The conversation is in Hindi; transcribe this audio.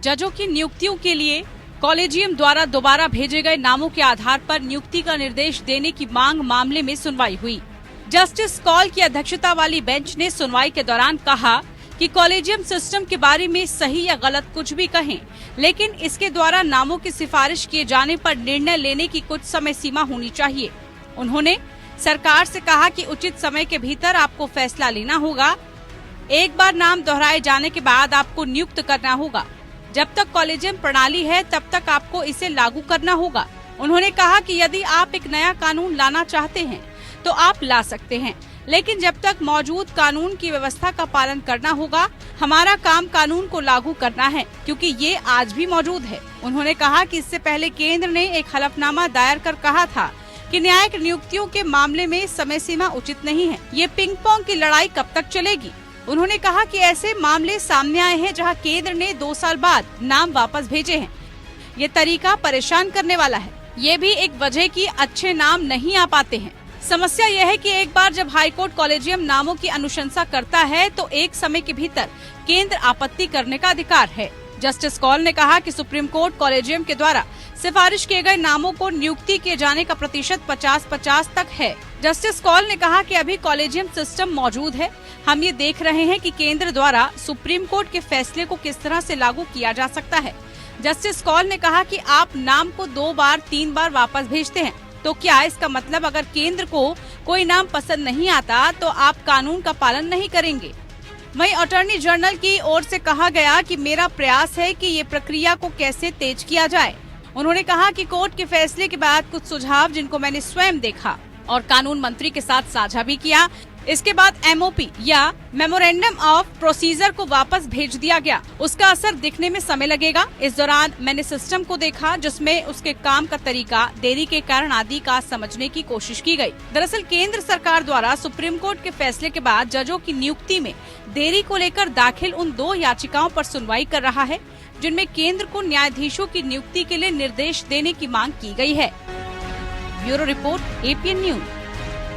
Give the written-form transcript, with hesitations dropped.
जजों की नियुक्तियों के लिए कॉलेजियम द्वारा दोबारा भेजे गए नामों के आधार पर नियुक्ति का निर्देश देने की मांग मामले में सुनवाई हुई। जस्टिस कौल की अध्यक्षता वाली बेंच ने सुनवाई के दौरान कहा कि कॉलेजियम सिस्टम के बारे में सही या गलत कुछ भी कहें, लेकिन इसके द्वारा नामों की सिफारिश किए जाने पर निर्णय लेने की कुछ समय सीमा होनी चाहिए। उन्होंने सरकार से कहा कि उचित समय के भीतर आपको फैसला लेना होगा। एक बार नाम दोहराए जाने के बाद आपको नियुक्त करना होगा। जब तक कॉलेजियम प्रणाली है तब तक आपको इसे लागू करना होगा। उन्होंने कहा कि यदि आप एक नया कानून लाना चाहते हैं तो आप ला सकते हैं, लेकिन जब तक मौजूद कानून की व्यवस्था का पालन करना होगा। हमारा काम कानून को लागू करना है, क्योंकि ये आज भी मौजूद है। उन्होंने कहा कि इससे पहले केंद्र ने एक हलफनामा दायर कर कहा था कि न्यायिक नियुक्तियों के मामले में समय सीमा उचित नहीं है। ये पिंग पोंग की लड़ाई कब तक चलेगी? उन्होंने कहा कि ऐसे मामले सामने आए हैं जहां केंद्र ने 2 साल बाद नाम वापस भेजे हैं। ये तरीका परेशान करने वाला है। ये भी एक वजह कि अच्छे नाम नहीं आ पाते हैं। समस्या यह है कि एक बार जब हाईकोर्ट कॉलेजियम नामों की अनुशंसा करता है तो एक समय के भीतर केंद्र आपत्ति करने का अधिकार है। जस्टिस कौल ने कहा कि सुप्रीम कोर्ट कॉलेजियम के द्वारा सिफारिश किए गए नामों को नियुक्ति किए जाने का प्रतिशत 50-50 तक है। जस्टिस कौल ने कहा कि अभी कॉलेजियम सिस्टम मौजूद है। हम ये देख रहे हैं कि केंद्र द्वारा सुप्रीम कोर्ट के फैसले को किस तरह से लागू किया जा सकता है। जस्टिस कौल ने कहा कि आप नाम को 2 बार 3 बार वापस भेजते हैं, तो क्या इसका मतलब अगर केंद्र को कोई नाम पसंद नहीं आता तो आप कानून का पालन नहीं करेंगे? वहीं अटॉर्नी जनरल की ओर से कहा गया कि मेरा प्रयास है कि ये प्रक्रिया को कैसे तेज किया जाए। उन्होंने कहा कि कोर्ट के फैसले के बाद कुछ सुझाव जिनको मैंने स्वयं देखा और कानून मंत्री के साथ साझा भी किया, इसके बाद MOP या मेमोरेंडम ऑफ प्रोसीजर को वापस भेज दिया गया। उसका असर दिखने में समय लगेगा। इस दौरान मैंने सिस्टम को देखा जिसमें उसके काम का तरीका, देरी के कारण आदि का समझने की कोशिश की गई। दरअसल केंद्र सरकार द्वारा सुप्रीम कोर्ट के फैसले के बाद जजों की नियुक्ति में देरी को लेकर दाखिल उन 2 याचिकाओं पर सुनवाई कर रहा है, जिनमें केंद्र को न्यायाधीशों की नियुक्ति के लिए निर्देश देने की मांग की गई है। Bureau report, APN news.